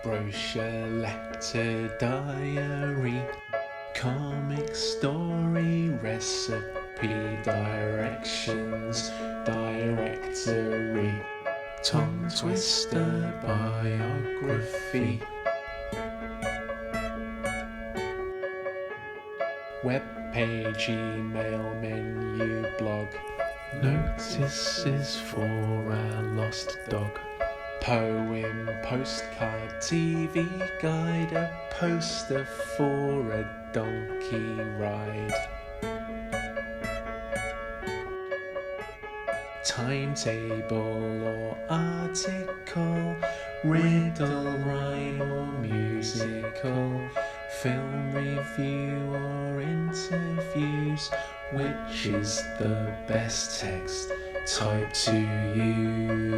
Brochure, letter, diary, comic story, recipe, directions, directory, tongue twister, biography, web page, email, menu, blog, notices for a lost dog, poem, postcard, TV guide, a poster for a donkey ride, timetable or article, riddle, rhyme or musical, film review or interviews. Which is the best text type to use?